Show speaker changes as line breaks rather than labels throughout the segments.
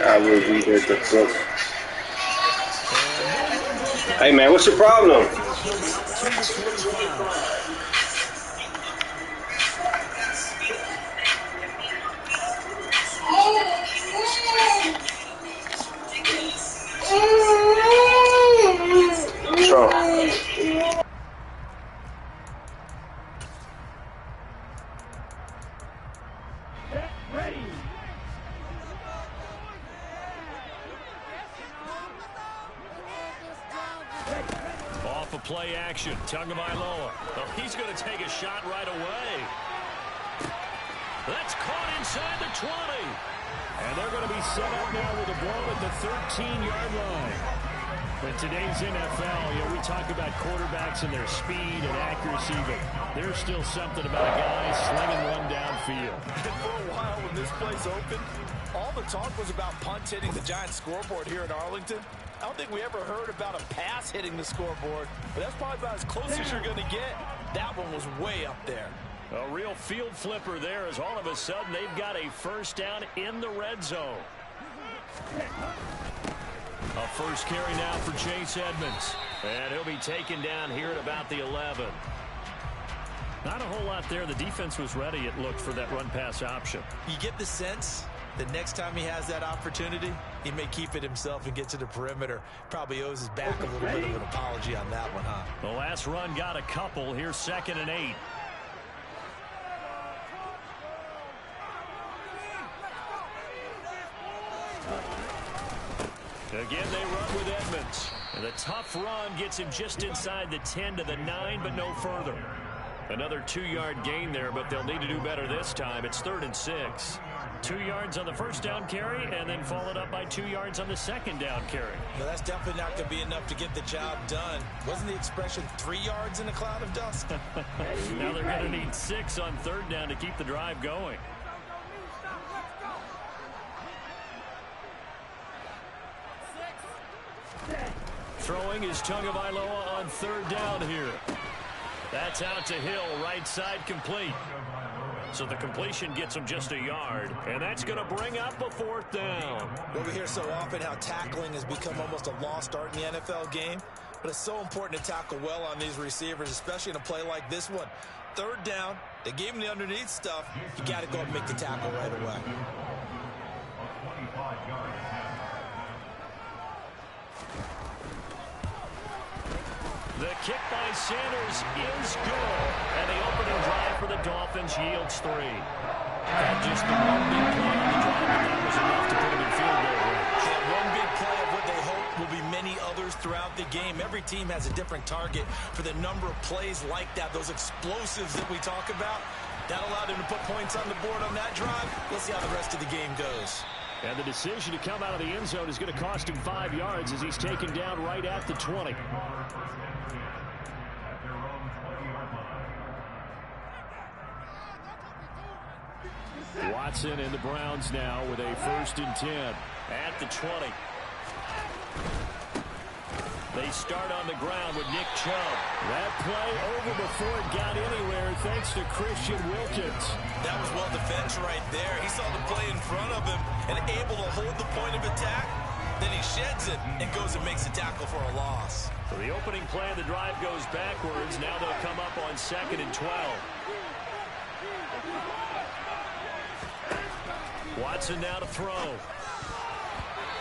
I will be there to book. Hey man, what's your problem?
Play action. Tagovailoa. Oh, he's going to take a shot right away. That's caught inside the 20. And they're going to be set up now with a ball at the 13-yard line. In today's NFL, we talk about quarterbacks and their speed and accuracy, but there's still something about a guy slinging one downfield.
For a while when this place opened, all the talk was about punts hitting the Giants scoreboard here in Arlington. I don't think we ever heard about a pass hitting the scoreboard, but that's probably about as close as you're going to get. That one was way up there.
A real field flipper there as all of a sudden they've got a first down in the red zone. A first carry now for Chase Edmonds. And he'll be taken down here at about the 11. Not a whole lot there. The defense was ready, it looked, for that run-pass option.
You get the sense that next time he has that opportunity, he may keep it himself and get to the perimeter. Probably owes his back a little bit of an apology on that one, huh?
The last run got a couple. Here's 2nd and 8. Again, they run with Edmonds. And the tough run gets him just inside the 10 to the 9, but no further. Another 2-yard gain there, but they'll need to do better this time. It's 3rd and 6. 2 yards on the first down carry, and then followed up by 2 yards on the second down carry.
No, that's definitely not going to be enough to get the job done. Wasn't the expression 3 yards in a cloud of dust?
Now they're going to need 6 on 3rd down to keep the drive going. Throwing is Tagovailoa on 3rd down here. That's out to Hill, right side complete. So the completion gets him just a yard, and that's going to bring up a 4th down.
Well, we hear so often how tackling has become almost a lost art in the NFL game, but it's so important to tackle well on these receivers, especially in a play like this one. 3rd down, they gave him the underneath stuff. You got to go and make the tackle right away.
The kick by Sanders is good. And the opening drive for the Dolphins yields 3. And just the one big play on the drive, but that was enough to put him in field goal range.
the game, every team has a different target for the number of plays like that, those explosives that we talk about. That allowed him to put points on the board on that drive. Let's see how the rest of the game goes.
And the decision to come out of the end zone is going to cost him 5 yards as he's taken down right at the 20. Watson and the Browns now with a 1st and 10 at the 20. They start on the ground with Nick Chubb. That play over before it got anywhere thanks to Christian Wilkins.
That was well defense right there. He saw the play in front of him and able to hold the point of attack. Then he sheds it and goes and makes a tackle for a loss.
So the opening play of the drive goes backwards. Now they'll come up on 2nd and 12. Watson now to throw.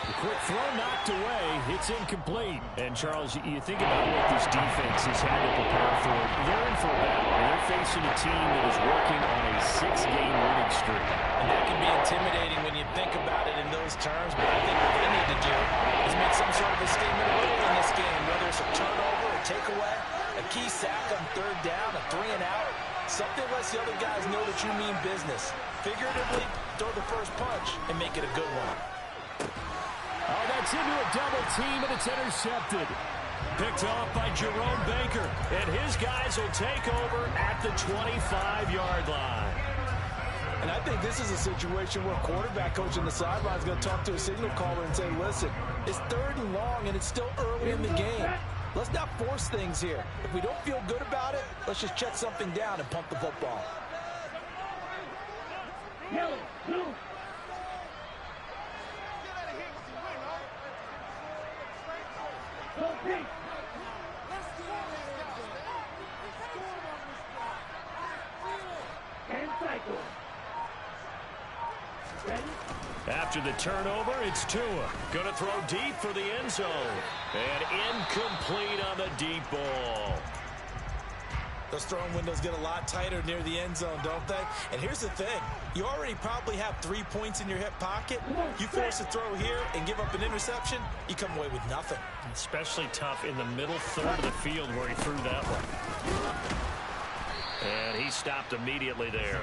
The quick throw knocked away. It's incomplete. And, Charles, you think about what this defense has had to prepare for. They're in for a battle. They're facing a team that is working on a 6-game winning streak.
And that can be intimidating when you think about it in those terms. But I think what they need to do is make some sort of a statement early in this game, whether it's a turnover, a takeaway, a key sack on 3rd down, a 3-and-out. Something lets the other guys know that you mean business. Figuratively, throw the first punch and make it a good one.
Oh, that's into a double team, and it's intercepted. Picked off by Jerome Baker, and his guys will take over at the 25-yard line.
And I think this is a situation where quarterback coach on the sideline is going to talk to a signal caller and say, listen, it's 3rd and long, and it's still early in the game. Let's not force things here. If we don't feel good about it, let's just check something down and pump the football.
After the turnover, it's Tua. Going to throw deep for the end zone. And incomplete on the deep ball.
Those throwing windows get a lot tighter near the end zone, don't they? And here's the thing. You already probably have 3 points in your hip pocket. You force a throw here and give up an interception, you come away with nothing.
Especially tough in the middle 3rd of the field where he threw that one. And he stopped immediately there.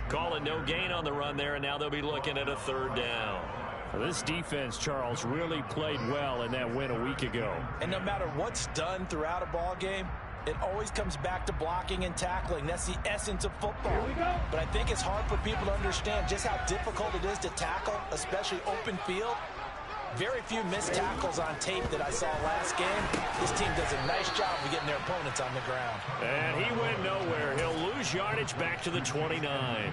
Calling no gain on the run there, and now they'll be looking at a 3rd down. Well, this defense, Charles, really played well in that win a week ago.
And no matter what's done throughout a ball game, it always comes back to blocking and tackling. That's the essence of football. But I think it's hard for people to understand just how difficult it is to tackle, especially open field. Very few missed tackles on tape that I saw last game. This team does a nice job of getting their opponents on the ground.
And he went nowhere. He'll lose yardage back to the 29.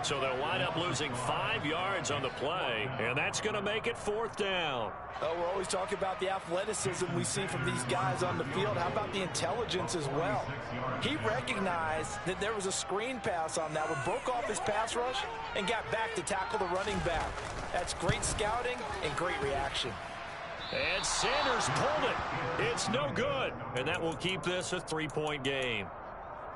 So they'll wind up losing 5 yards on the play, and that's going to make it 4th down.
Oh, we're always talking about the athleticism we see from these guys on the field. How about the intelligence as well? He recognized that there was a screen pass on that one, broke off his pass rush, and got back to tackle the running back. That's great scouting and great reaction.
And Sanders pulled it. It's no good. And that will keep this a 3-point game.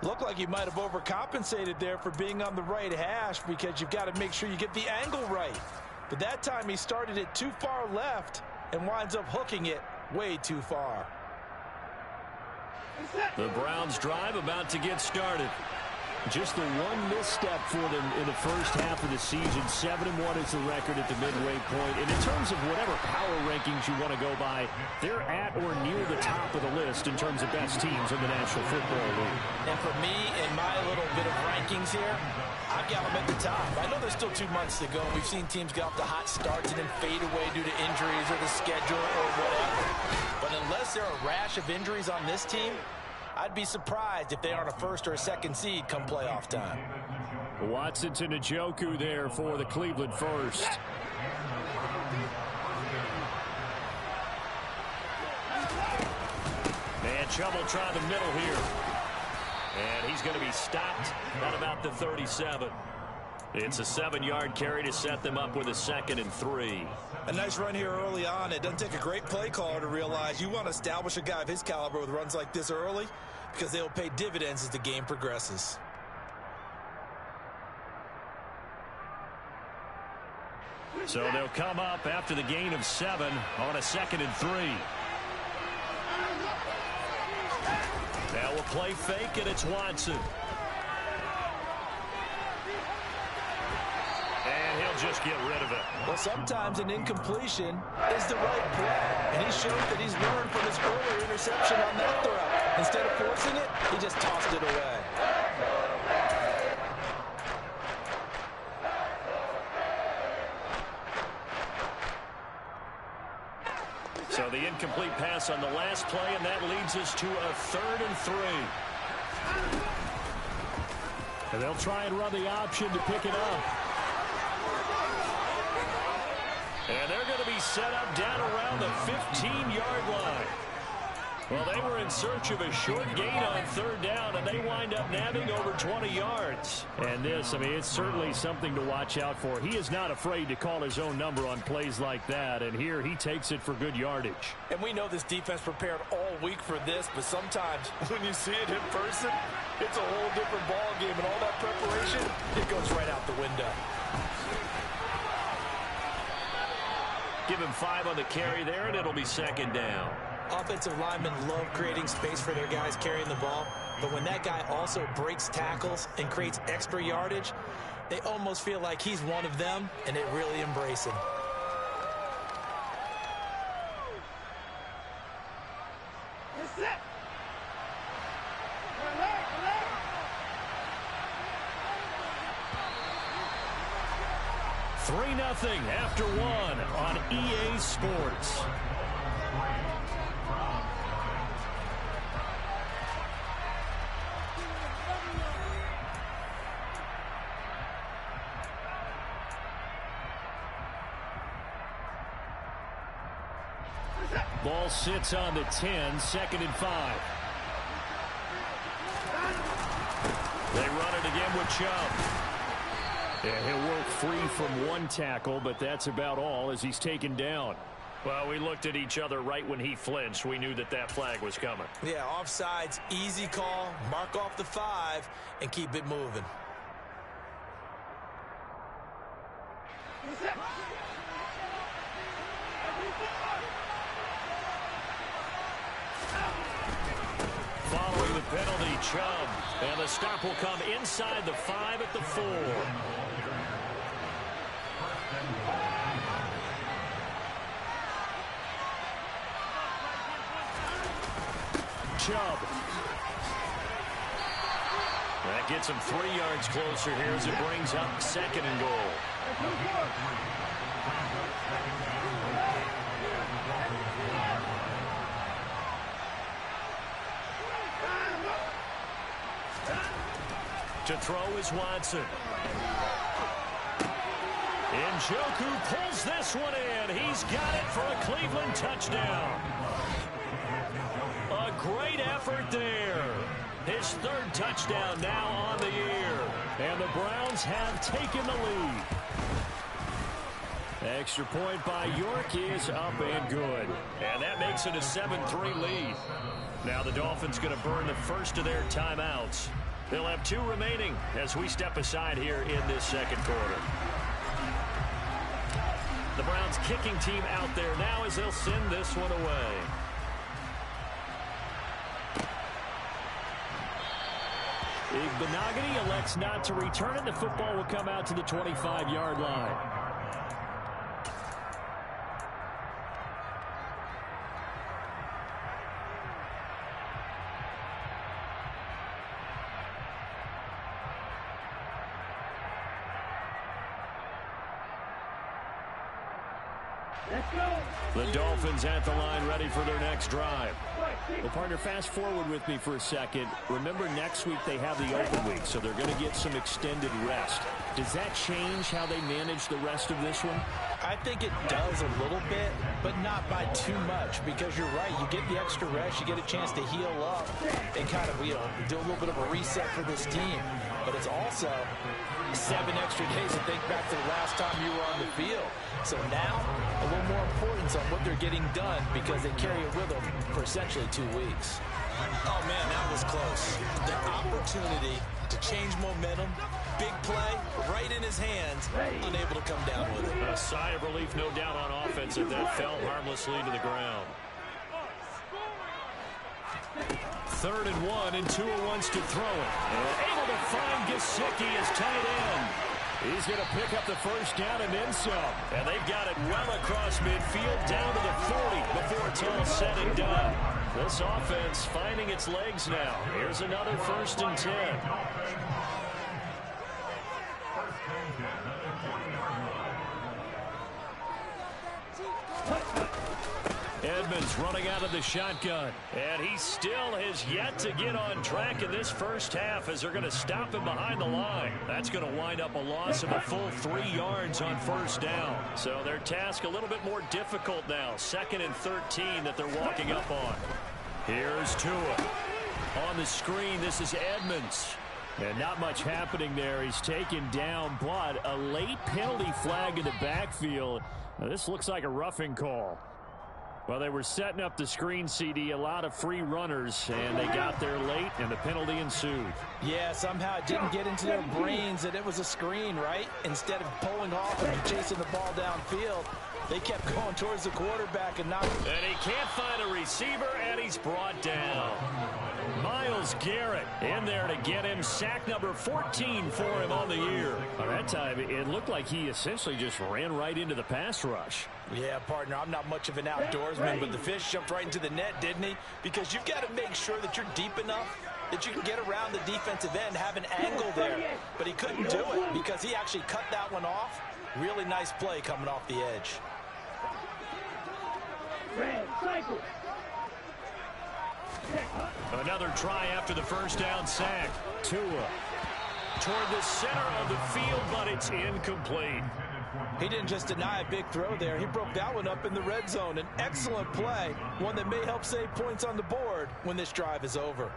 Looked like he might have overcompensated there for being on the right hash because you've got to make sure you get the angle right. But that time he started it too far left and winds up hooking it way too far.
The Browns drive about to get started. Just the one misstep for them in the first half of the season. 7-1 is the record at the midway point. And in terms of whatever power rankings you want to go by, they're at or near the top of the list in terms of best teams in the National Football League.
And for me, in my little bit of rankings here, I've got them at the top. I know there's still 2 months to go. We've seen teams get off to hot starts and then fade away due to injuries or the schedule or whatever. But unless there are a rash of injuries on this team, I'd be surprised if they aren't a 1st or a 2nd seed come playoff time.
Watson to Njoku there for the Cleveland first. And Chubb will try the middle here. And he's going to be stopped at about the 37. It's a 7-yard carry to set them up with a 2nd and 3.
A nice run here early on. It doesn't take a great play caller to realize you want to establish a guy of his caliber with runs like this early because they'll pay dividends as the game progresses.
So they'll come up after the gain of 7 on a 2nd and 3. Now we'll play fake, and it's Watson. And he'll just get rid of it.
Well, sometimes an incompletion is the right play. And he showed that he's learned from his earlier interception on that throw. Instead of forcing it, he just tossed it away.
So the incomplete pass on the last play, and that leads us to a 3rd and 3. And they'll try and run the option to pick it up. And they're going to be set up down around the 15-yard line. Well, they were in search of a short gain on 3rd down, and they wind up nabbing over 20 yards. And this, I mean, it's certainly something to watch out for. He is not afraid to call his own number on plays like that, and here he takes it for good yardage.
And we know this defense prepared all week for this, but sometimes when you see it in person, it's a whole different ball game, and all that preparation, it goes right out the window.
Give him 5 on the carry there, and it'll be 2nd down.
Offensive linemen love creating space for their guys carrying the ball, but when that guy also breaks tackles and creates extra yardage, they almost feel like he's one of them, and they really embrace him.
Three 3-0 after 1 on EA Sports. Ball sits on the 10, 2nd and 5. They run it again with Chubb. Yeah, he'll work free from 1 tackle, but that's about all as he's taken down. Well, we looked at each other right when he flinched. We knew that that flag was coming.
Yeah, offsides, easy call, mark off the 5, and keep it moving.
Following the penalty, Chubb. And the stop will come inside the 5 at the 4. Chubb. That gets him 3 yards closer here as it brings up 2nd and goal. To throw is Watson. Njoku pulls this one in. He's got it for a Cleveland touchdown. A great effort there. His 3rd touchdown now on the year. And the Browns have taken the lead. Extra point by York is up and good. And that makes it a 7-3 lead. Now the Dolphins going to burn the first of their timeouts. They'll have 2 remaining as we step aside here in this 2nd quarter. The Browns kicking team out there now as they'll send this one away. Benogany elects not to return it. The football will come out to the 25-yard line. The Dolphins at the line ready for their next drive. Well, partner, fast forward with me for a second. Remember, next week they have the open week, so they're going to get some extended rest. Does that change how they manage the rest of this one?
I think it does a little bit, but not by too much, because you're right. You get the extra rest, you get a chance to heal up and kind of, do a little bit of a reset for this team. But it's also 7 extra days to think back to the last time you were on the field. So now, a little more importance on what they're getting done because they carry it with them for essentially 2 weeks. Oh, man, that was close. The opportunity to change momentum, big play, right in his hands, unable to come down with it.
A sigh of relief, no doubt, on offense, and that fell harmlessly to the ground. 3rd and 1, and Tua wants to throw it. And able to find Gesicki as tight end. He's going to pick up the first down and then some. And they've got it well across midfield down to the 40 before it's all said and done. This offense finding its legs now. Here's another 1st and 10. Edmonds running out of the shotgun. And he still has yet to get on track in this first half as they're going to stop him behind the line. That's going to wind up a loss of a full 3 yards on 1st down. So their task a little bit more difficult now. 2nd and 13 that they're walking up on. Here's Tua. On the screen, this is Edmonds. And not much happening there. He's taken down, but a late penalty flag in the backfield. Now, this looks like a roughing call. Well, they were setting up the screen, CD, a lot of free runners, and they got there late, and the penalty ensued.
Yeah, somehow it didn't get into their brains that it was a screen, right? Instead of pulling off and chasing the ball downfield, they kept going towards the quarterback and not.
And he can't find a receiver, and he's brought down. Myles Garrett in there to get him. Sack number 14 for him on the year. By that time, it looked like he essentially just ran right into the pass rush.
Yeah, partner, I'm not much of an outdoorsman, but the fish jumped right into the net, didn't he? Because you've got to make sure that you're deep enough that you can get around the defensive end, have an angle there. But he couldn't do it because he actually cut that one off. Really nice play coming off the edge.
Another try after the first down sack. Tua toward the center of the field, but it's incomplete.
He didn't just deny a big throw there. He broke that one up in the red zone. An excellent play, one that may help save points on the board when this drive is over.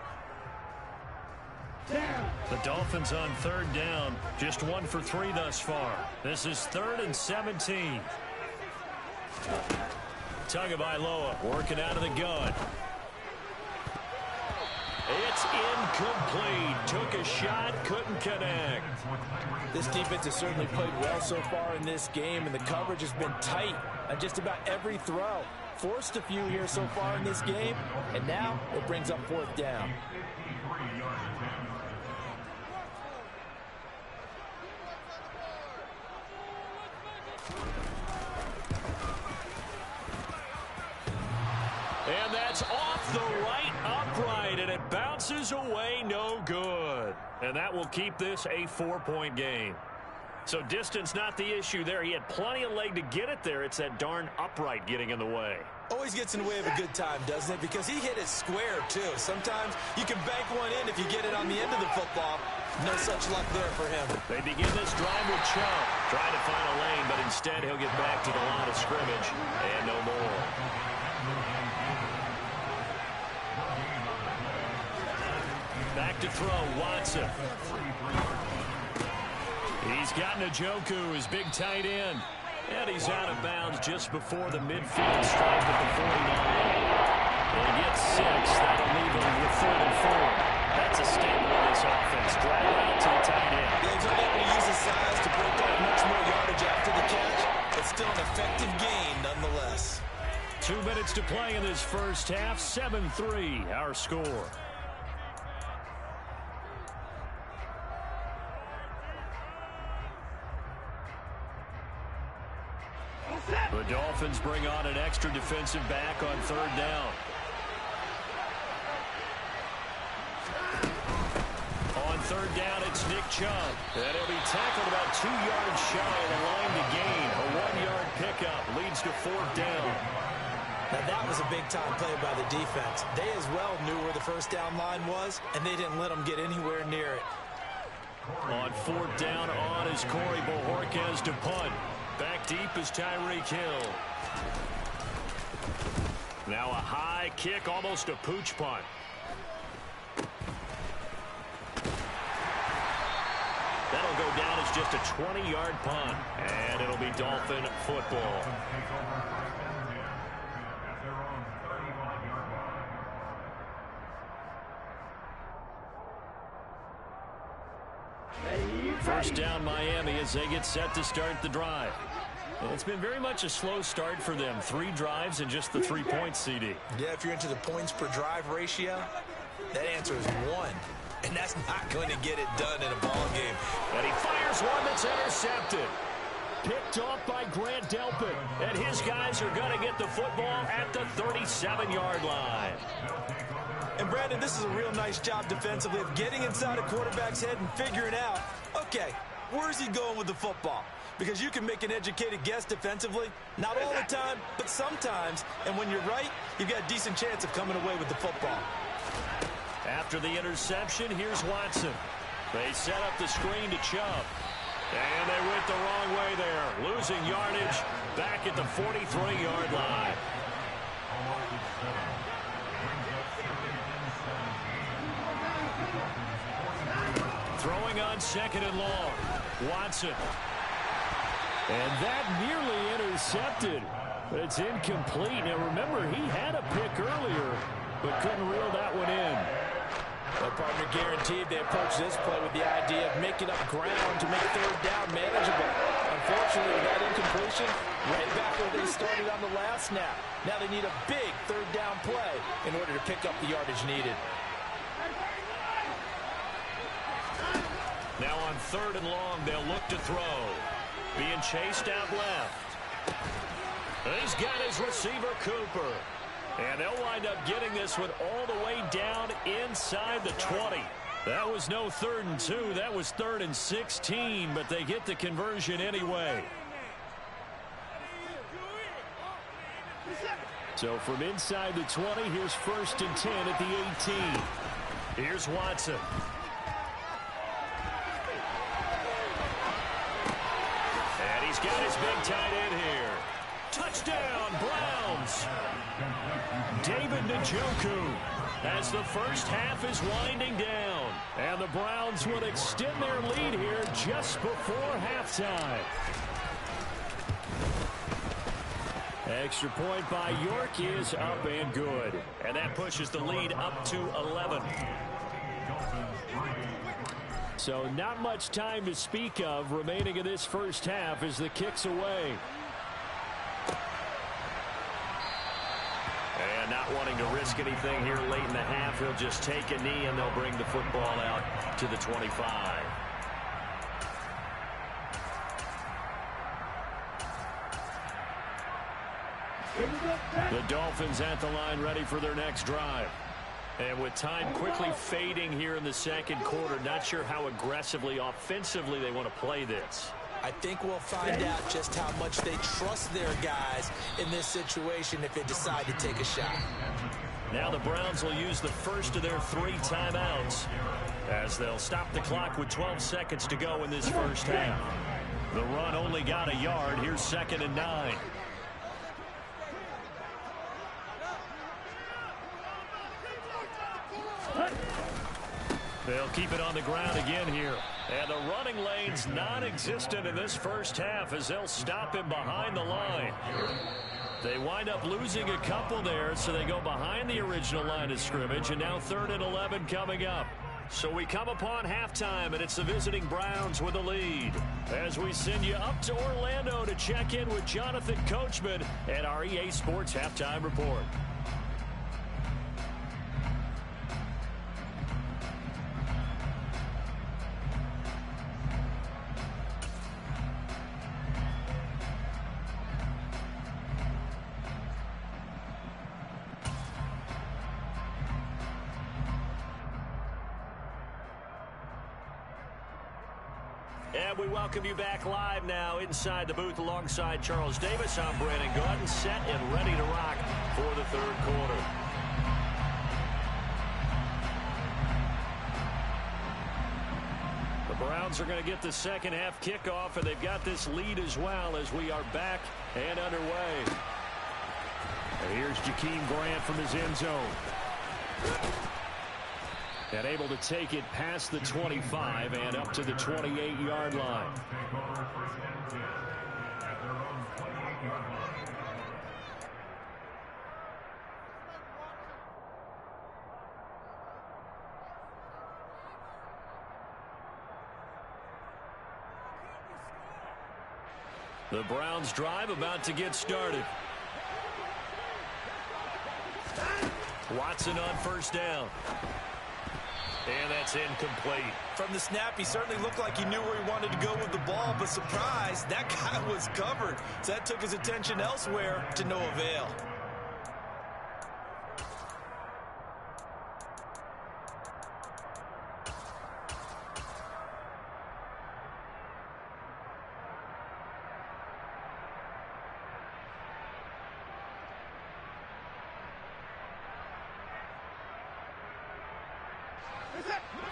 The Dolphins on 3rd down, just 1 for 3 thus far. This is 3rd and 17. Tagovailoa working out of the gun. It's incomplete. Took a shot, couldn't connect.
This defense has certainly played well so far in this game, and the coverage has been tight on just about every throw. Forced a few here so far in this game, and now it brings up 4th down.
And that's off the right upright, and it bounces away, no good. And that will keep this a 4-point game. So distance not the issue there. He had plenty of leg to get it there. It's that darn upright getting in the way.
Always gets in the way of a good time, doesn't it? Because he hit it square, too. Sometimes you can bank one in if you get it on the end of the football. No such luck there for him.
They begin this drive with Chubb. Trying to find a lane, but instead he'll get back to the line of scrimmage. And no more. Back to throw, Watson. He's got Njoku, his big tight end. And he's out of bounds just before the midfield stripe at the 49. And he gets 6. That'll leave him with 3rd and 4. That's a statement of this offense. Drag out to the tight end.
Yeah, he's only able to use his size to break up much more yardage after the catch, but still an effective gain nonetheless.
2 minutes to play in this first half. 7-3, our score. The Dolphins bring on an extra defensive back on 3rd down. On 3rd down, it's Nick Chubb. And he'll be tackled about 2 yards shy of the line to gain. A 1-yard pickup leads to 4th down.
Now that was a big-time play by the defense. They as well knew where the first down line was, and they didn't let them get anywhere near it.
On 4th down on is Corey Bojorquez to punt. Back deep is Tyreek Hill. Now a high kick, almost a pooch punt. That'll go down as just a 20-yard punt, and it'll be Dolphin football. First down Miami as they get set to start the drive. Well, it's been very much a slow start for them. 3 drives and just the 3 points, CD.
Yeah, if you're into the points per drive ratio, That answer is 1. And that's not going to get it done in a ball game.
And he fires one that's intercepted. Picked off by Grant Delpit. And his guys are going to get the football at the 37-yard line.
And Brandon, this is a real nice job defensively of getting inside a quarterback's head and figuring out, okay, where's he going with the football? Because you can make an educated guess defensively, not all the time, but sometimes. And when you're right, you've got a decent chance of coming away with the football.
After the interception, here's Watson. They set up the screen to Chubb. And they went the wrong way there, losing yardage back at the 43-yard line. Throwing on 2nd and long. Watson. And that nearly intercepted. But it's incomplete. Now remember, he had a pick earlier, but couldn't reel that one in.
Well, partner, guaranteed they approach this play with the idea of making up ground to make 3rd down manageable. Unfortunately, with that incompletion, right back where they started on the last snap. Now they need a big 3rd down play in order to pick up the yardage needed.
Now on 3rd and long, they'll look to throw. Being chased out left. He's got his receiver, Cooper. And they'll wind up getting this one all the way down inside the 20. That was no 3rd and 2. That was 3rd and 16, but they get the conversion anyway. So from inside the 20, here's 1st and 10 at the 18. Here's Watson. And he's got his big tight end here. Touchdown, Browns. David Njoku as the first half is winding down. And the Browns will extend their lead here just before halftime. Extra point by York is up and good. And that pushes the lead up to 11. So not much time to speak of remaining in this first half as the kick's away. And not wanting to risk anything here late in the half, he'll just take a knee and they'll bring the football out to the 25. The Dolphins at the line ready for their next drive. And with time quickly fading here in the 2nd quarter, not sure how aggressively, offensively they want to play this.
I think we'll find out just how much they trust their guys in this situation if they decide to take a shot.
Now the Browns will use the first of their 3 timeouts as they'll stop the clock with 12 seconds to go in this first half. The run only got a yard. Here's 2nd and 9. They'll keep it on the ground again here. And the running lane's non-existent in this first half as they'll stop him behind the line. They wind up losing a couple there, so they go behind the original line of scrimmage, and now 3rd and 11 coming up. So we come upon halftime, and it's the visiting Browns with the lead. As we send you up to Orlando to check in with Jonathan Coachman at our EA Sports Halftime Report. And we welcome you back live now inside the booth alongside Charles Davis. I'm Brandon Gaudin, set and ready to rock for the 3rd quarter. The Browns are going to get the 2nd half kickoff, and they've got this lead as well as we are back and underway. And here's Jakeem Grant from his end zone. And able to take it past the 25 and up to the 28-yard line. The Browns drive about to get started. Watson on 1st down. And that's incomplete.
From the snap, he certainly looked like he knew where he wanted to go with the ball, but surprise, that guy was covered. So that took his attention elsewhere to no avail.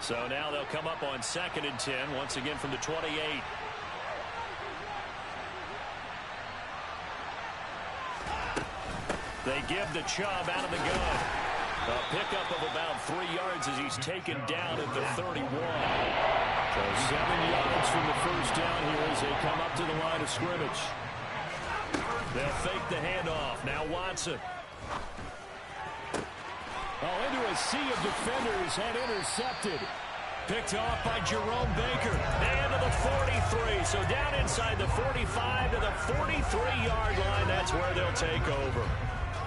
So now they'll come up on 2nd and 10, once again from the 28. They give the Chubb out of the gun. A pickup of about 3 yards as he's taken down at the 31. So 7 yards from the first down here as they come up to the line of scrimmage. They'll fake the handoff. Now Watson. Oh, into a sea of defenders and intercepted. Picked off by Jerome Baker. And to the 43. So down inside the 45 to the 43-yard line. That's where they'll take over.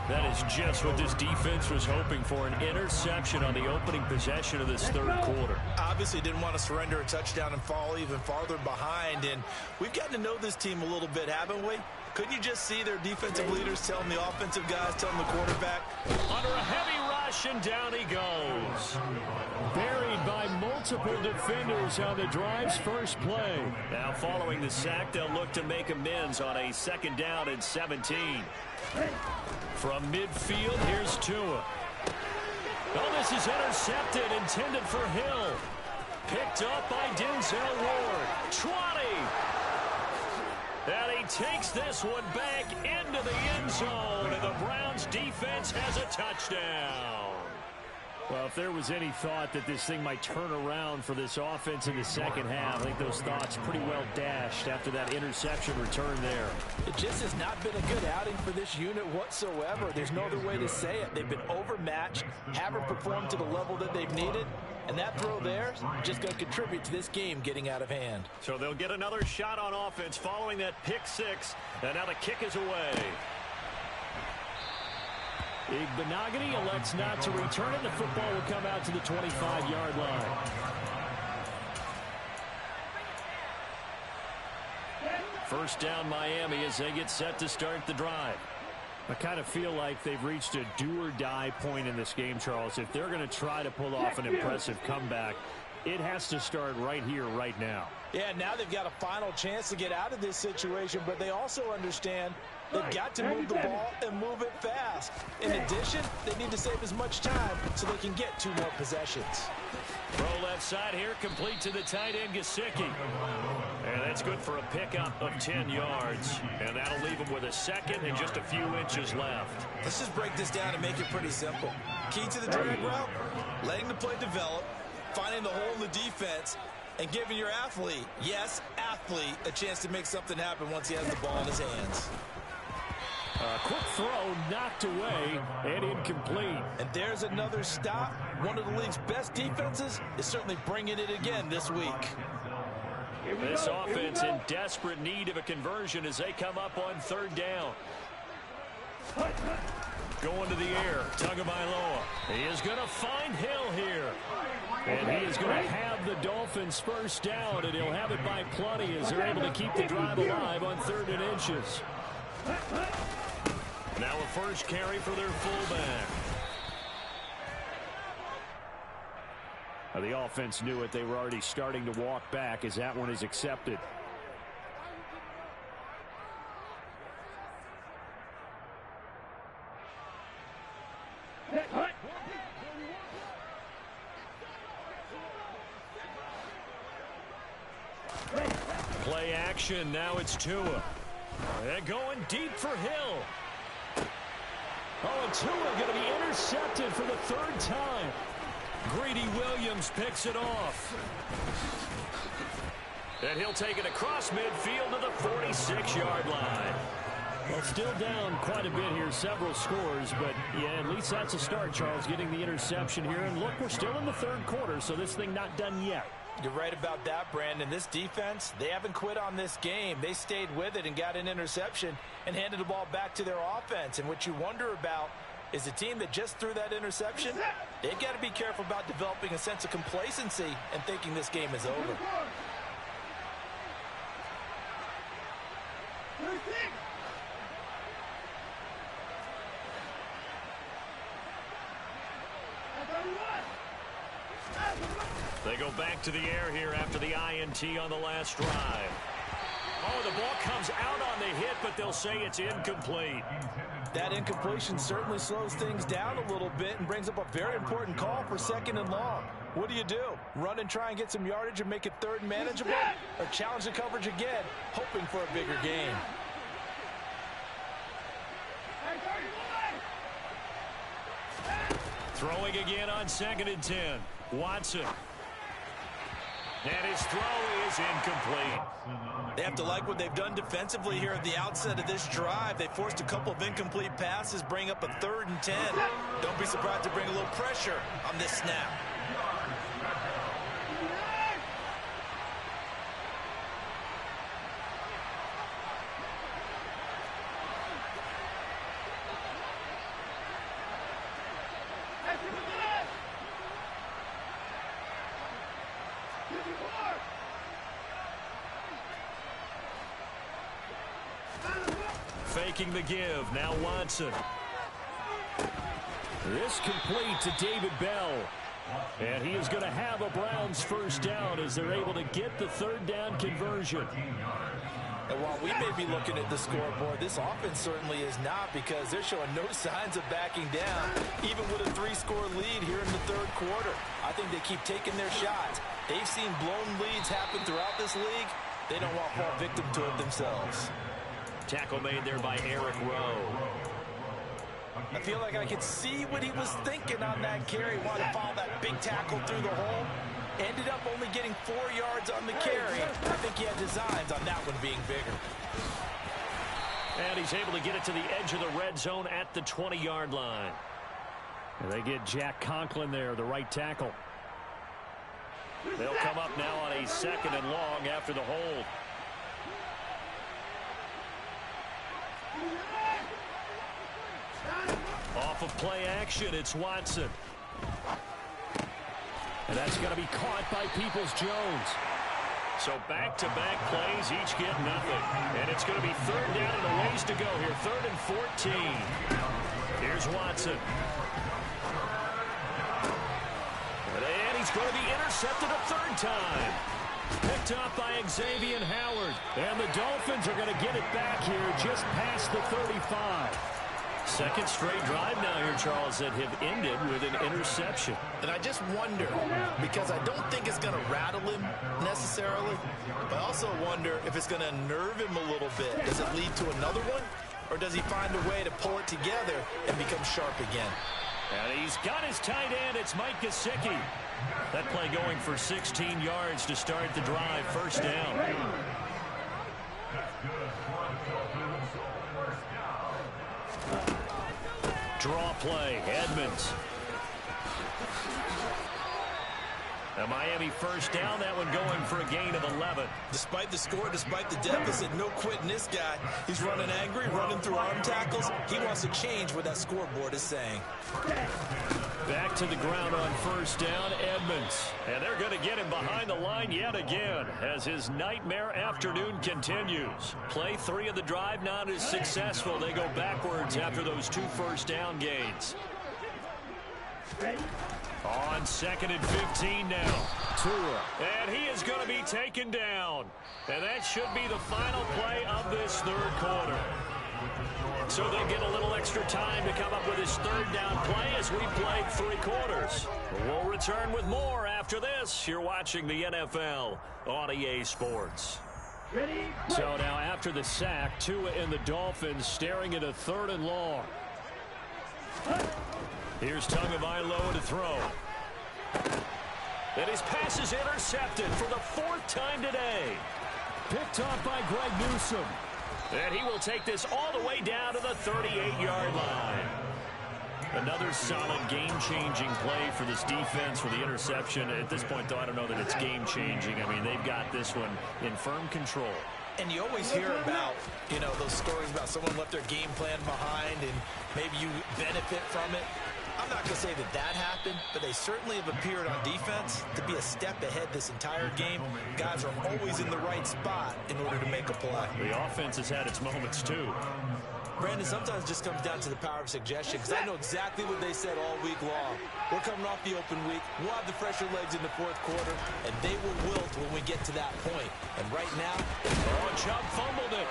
That is just what this defense was hoping for, an interception on the opening possession of this third quarter.
Obviously didn't want to surrender a touchdown and fall even farther behind. And we've gotten to know this team a little bit, haven't we? Couldn't you just see their defensive leaders telling the offensive guys, telling the quarterback?
Under a heavy rush, and down he goes. Buried by multiple defenders on the drive's first play. Now following the sack, they'll look to make amends on a 2nd down and 17. From midfield, here's Tua. Oh, this is intercepted, intended for Hill. Picked up by Denzel Ward. 20. And he takes this one back into the end zone, and the Browns defense has a touchdown. Well, if there was any thought that this thing might turn around for this offense in the second half, I think those thoughts pretty well dashed after that interception return there.
It just has not been a good outing for this unit whatsoever. There's no other way to say it. They've been overmatched, haven't performed to the level that they've needed, and that throw there is just going to contribute to this game getting out of hand.
So they'll get another shot on offense following that pick six, and now the kick is away. Igbenogany elects not to return it. The football will come out to the 25-yard line. First down Miami as they get set to start the drive. I kind of feel like they've reached a do-or-die point in this game, Charles. If they're going to try to pull off an impressive comeback, it has to start right here, right now.
Yeah, now they've got a final chance to get out of this situation, but they also understand they've got to move the ball and move it fast. In addition, they need to save as much time so they can get 2 more possessions.
Throw left side here, complete to the tight end, Gesicki. And that's good for a pickup of 10 yards. And that'll leave him with a 2nd and just a few inches left.
Let's just break this down and make it pretty simple. Key to the drag route, letting the play develop, finding the hole in the defense, and giving your athlete, yes, athlete, a chance to make something happen once he has the ball in his hands.
A quick throw knocked away and incomplete.
And there's another stop. One of the league's best defenses is certainly bringing it again this week.
This offense in desperate need of a conversion as they come up on 3rd down. Going to the air, Tagovailoa. He is going to find Hill here. And he is going to have the Dolphins first down, and he'll have it by plenty as they're able to keep the drive alive on 3rd and inches. Now a first carry for their fullback. Now the offense knew it. They were already starting to walk back as that one is accepted. Play action. Now it's Tua. They're going deep for Hill. Oh, and Tua going to be intercepted for the 3rd time. Greedy Williams picks it off. And he'll take it across midfield to the 46-yard line. Well, still down quite a bit here, several scores, but yeah, at least that's a start, Charles, getting the interception here. And look, we're still in the 3rd quarter, so this thing not done yet.
You're right about that, Brandon. This defense, they haven't quit on this game. They stayed with it and got an interception and handed the ball back to their offense. And what you wonder about is the team that just threw that interception. They've got to be careful about developing a sense of complacency and thinking this game is over.
They go back to the air here after the INT on the last drive. Oh, the ball comes out on the hit, but they'll say it's incomplete.
That incompletion certainly slows things down a little bit and brings up a very important call for 2nd and long. What do you do? Run and try and get some yardage and make it 3rd and manageable? Or challenge the coverage again, hoping for a bigger gain?
Throwing again on 2nd and 10. Watson. And his throw is incomplete.
They have to like what they've done defensively here at the outset of this drive. They forced a couple of incomplete passes, bring up a 3rd and 10. Don't be surprised to bring a little pressure on this snap.
Faking the give. Now Watson. This complete to David Bell. And he is going to have a Browns first down as they're able to get the 3rd down conversion.
And while we may be looking at the scoreboard, this offense certainly is not, because they're showing no signs of backing down, even with a 3-score lead here in the 3rd quarter. I think they keep taking their shots. They've seen blown leads happen throughout this league. They don't want to fall victim to it themselves.
Tackle made there by Eric Rowe.
I feel like I could see what he was thinking on that carry. Wanted to follow that big tackle through the hole. Ended up only getting 4 yards on the carry. I think he had designs on that one being bigger.
And he's able to get it to the edge of the red zone at the 20-yard line. And they get Jack Conklin there, the right tackle. They'll come up now on a 2nd and long after the hold. Off of play action, it's Watson. And that's going to be caught by Peoples-Jones. So back-to-back plays, each get nothing. And it's going to be 3rd down and a ways to go here. 3rd and 14. Here's Watson. And he's going to be intercepted a 3rd time. Picked up by Xavier Howard. And the Dolphins are going to get it back here just past the 35. 2nd straight drive now here, Charles, that have ended with an interception.
And I just wonder, because I don't think it's going to rattle him necessarily, but I also wonder if it's going to unnerve him a little bit. Does it lead to another one, or does he find a way to pull it together and become sharp again?
And he's got his tight end. It's Mike Gesicki. That play going for 16 yards to start the drive. 1st down. Draw play, Edmonds. A Miami 1st down, that one going for a gain of 11.
Despite the score, despite the deficit, no quitting this guy. He's running angry, running through arm tackles. He wants to change what that scoreboard is saying.
Back to the ground on 1st down, Edmonds. And they're going to get him behind the line yet again as his nightmare afternoon continues. Play 3 of the drive not as successful. They go backwards after those 2 1st down gains. On 2nd and 15 now. Tua. And he is going to be taken down. And that should be the final play of this 3rd quarter. So they'll get a little extra time to come up with his 3rd down play as we played 3 quarters. We'll return with more after this. You're watching the NFL on EA Sports. So now after the sack, Tua and the Dolphins staring at a 3rd and long. Here's Tagovailoa to throw. And his pass is intercepted for the 4th time today. Picked off by Greg Newsome. And he will take this all the way down to the 38-yard line. Another solid game-changing play for this defense for the interception. At this point, though, I don't know that it's game-changing. I mean, they've got this one in firm control.
And you always hear about, those stories about someone left their game plan behind and maybe you benefit from it. I'm not going to say that happened, but they certainly have appeared on defense to be a step ahead this entire game. Guys are always in the right spot in order to make a play.
The offense has had its moments, too.
Brandon, sometimes it just comes down to the power of suggestion, because I know exactly what they said all week long. We're coming off the open week. We'll have the fresher legs in the fourth quarter, and they will wilt when we get to that point. And right now,
Chubb fumbled it.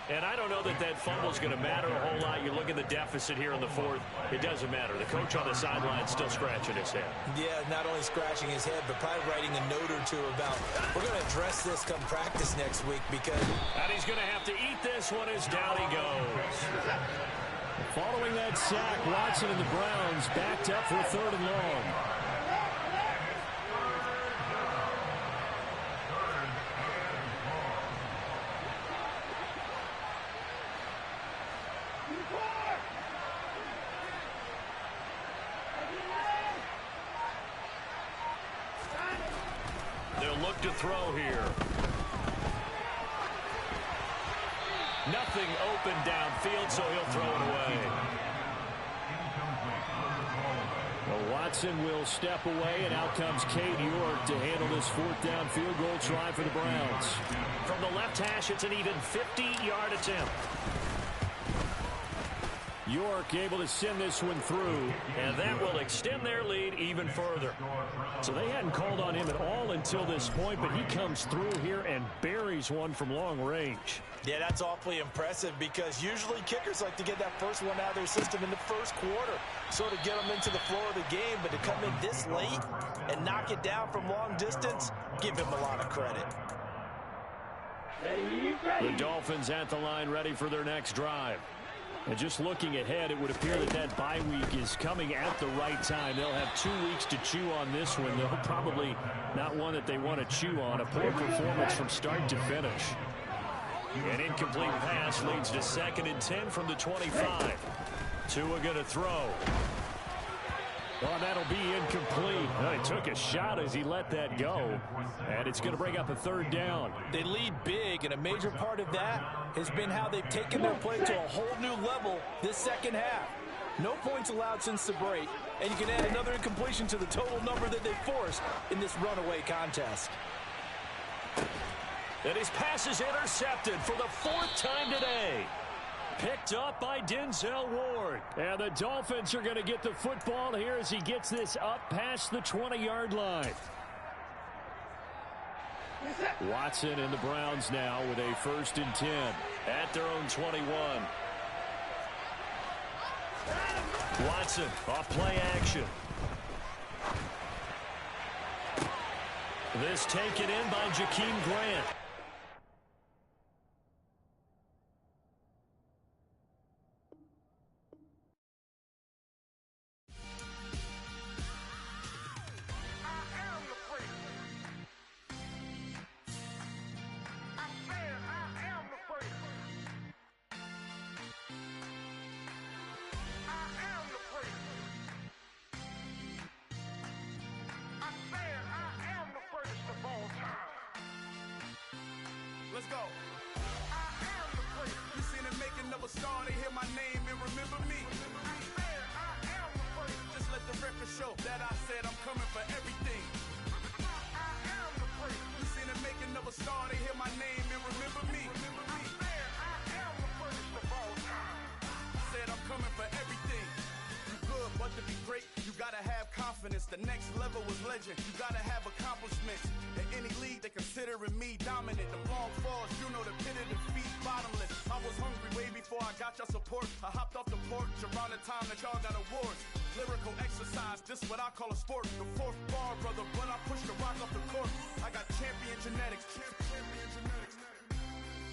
And I don't know that fumble's going to matter a whole lot. You look at the deficit here in the fourth. It doesn't matter. The coach on the sideline still scratching his head. Yeah, not only scratching his head, but probably writing a note or two about, we're going to address this come practice next week because... And he's going to have to eat this one as down he goes. Following that sack, Watson and the Browns backed up for 3rd and long. Look to throw here. Nothing open downfield, so he'll throw it away. Well, Watson will step away, and out comes Cade York to handle this 4th down field goal try for the Browns. From the left hash, it's an even 50-yard attempt. York able to send this one through, and that will extend their lead even further. So they hadn't called on him at all until this point, but he comes through here and buries one from long range. Yeah, that's awfully impressive because usually kickers like to get that first one out of their system in the first quarter, sort of get them into the flow of the game, but to come in this late and knock it down from long distance, give him a lot of credit. The Dolphins at the line ready for their next drive. And just looking ahead, it would appear that bye week is coming at the right time. They'll have 2 weeks to chew on this one. They'll probably not one that they want to chew on. A poor performance from start to finish. An incomplete pass leads to 2nd and 10 from the 25. Tua going to throw. Well, that'll be incomplete. Well, he took a shot as he let that go. And it's going to bring up a 3rd down. They lead big, and a major part of that has been how they've taken their play to a whole new level this second half. No points allowed since the break, and you can add another incompletion to the total number that they forced in this runaway contest. And his pass is intercepted for the 4th time today. Picked up by Denzel Ward. And the Dolphins are going to get the football here as he gets this up past the 20-yard line. Watson and the Browns now with a 1st and 10 at their own 21. Watson off play action. This taken in by Jakeem Grant.
Let's go. I am the place. You seen it making of a star, they hear my name and remember me. I am the place. Just let the record show that I said I'm coming for everything. I am the place. You seen it making of a star, they hear my name and remember me. I am the place of all time. Said I'm coming for everything. You good, but to be great, you gotta have confidence. The next level was legend. You gotta have accomplishments. In any league, they considering me dominant. The long falls, you know the pit of defeat, bottomless. I was hungry way before I got your support. I hopped off the porch around the time that y'all got awards. Lyrical exercise, this what I call a sport. The 4th bar, brother, when I push the rock off the court. I got champion genetics. Champion genetics.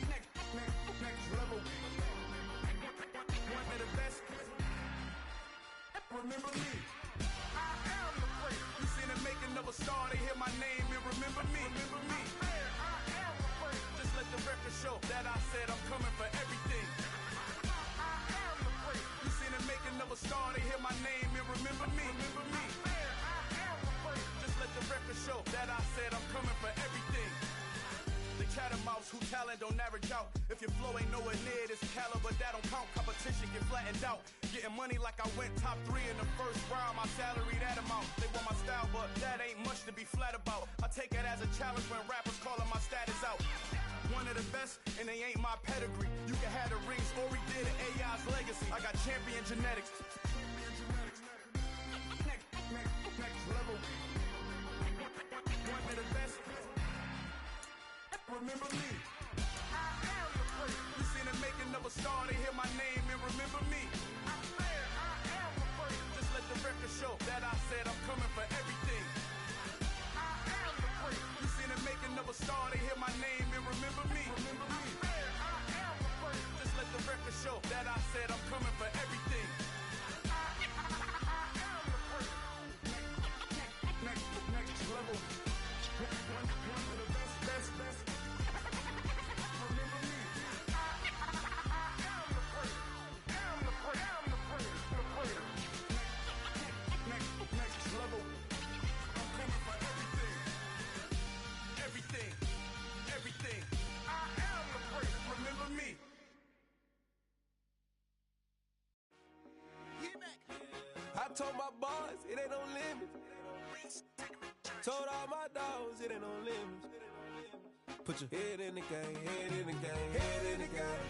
Next level. One of the best. Remember me. I am the place. You seen the making of a star, they hear my name and remember me. Remember me. I am the place. Just let the record show that I said I'm coming for everything. I am the place. You seen the making of a star, they hear my name and remember me. Remember me. I am the place. Just let the record show that I said I'm coming for everything. The chattermouths who talent don't average out. If your flow ain't nowhere near this caliber, that don't count. Competition get flattened out. Getting money like I went top 3 in the first round. My salary that amount. They want my style, but that ain't much to be flat about. I take it as a challenge when rappers calling my status out. One of the best, and they ain't my pedigree. You can have the rings, or we did it, AI's legacy. I got champion genetics. Next level. One of the best. Remember me. I am the first. You seen the making of a star, they hear my name and remember me. I said I am the first. Just let the record show that I said I'm coming for everything. I am the first. You seen the making of a star, they hear my name and remember me. Remember me. I said I am the first. Just let the record show that I said I'm coming for everything. I am the first. Next level. One of the best. Remember me. I am the first. I'm the first. Next level. I'm coming for everything. I am the first. Remember me.
I told my boys it ain't no limits. Told all my dogs it ain't no limits. Put your head in the game, head in the game, head in the game.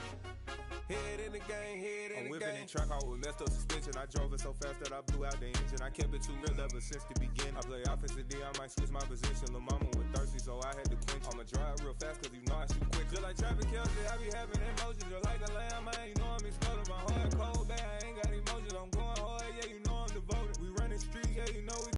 Head in the game, head in the game. I'm whipping in track out with messed up suspension. I drove it so fast that I blew out the engine. I kept it too real ever since the beginning. I play offensive D, I might switch my position. Lil' mama was thirsty, so I had to quench. I'ma drive real fast, cause you know I shoot quick. Just like traffic Kelsey, I be having emotions. Just like a lamb, man, you know I'm expensive.